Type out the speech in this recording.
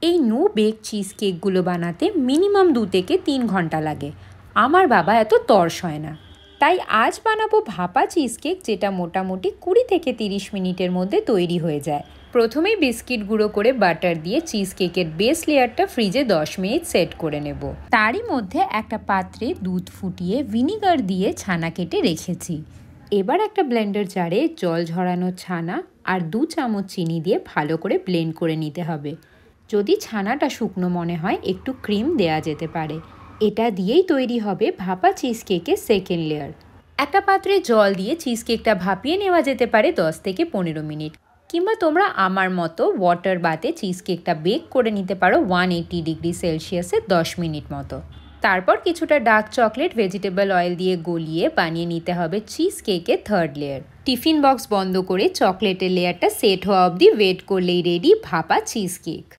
এই no bake cheese কেকগুলো বানাতে minimum 2 থেকে 3 ঘন্টা লাগে। আমার বাবা এত তর্স হয় না। তাই আজ বানাবো ভাপা চিজ কেক, যেটা মোটামুটি 20 থেকে 30 মিনিটের মধ্যে তৈরি হয়ে যায়। প্রথমেই বিস্কিট গুঁড়ো করে বাটার দিয়ে চিজ কেকের বেস লেয়ারটা ফ্রিজে 10 মিনিট সেট করে নেব। তারই মধ্যে একটা পাত্রে দুধ ফুটিয়ে ভিনিগার দিয়ে ছানা কেটে রেখেছি। এবার একটা ব্লেন্ডার জারে জল ঝরানো ছানা আর 2 চামচ চিনি দিয়ে ভালো করে ব্লেন্ড করে নিতে হবে। যদি ছানাটা শুকনো মনে হয় একটু ক্রিম দেয়া যেতে পারে। এটা দিয়েই তৈরি হবে ভাপা চিজ কেকের সেকেন্ড লেয়ার। একটা পাত্রে জল দিয়ে চিজ কেকটা ভাপিয়ে নেওয়া যেতে পারে 10 থেকে 15 মিনিট, কিংবা তোমরা আমার মতো ওয়াটার বাথে চিজ কেকটা বেক করে নিতে পারো 180 ডিগ্রি সেলসিয়াসে 10 মিনিট মতো। তারপর কিছুটা ডার্ক চকলেট ভেজিটেবল অয়েল দিয়ে গলিয়ে বানিয়ে নিতে হবে চিজ কেকের থার্ড লেয়ার। টিফিন বক্স বন্ধ করে চকলেটের লেয়ারটা সেট হওয়া অবধি ওয়েট করলেই রেডি ভাপা চিজ কেক।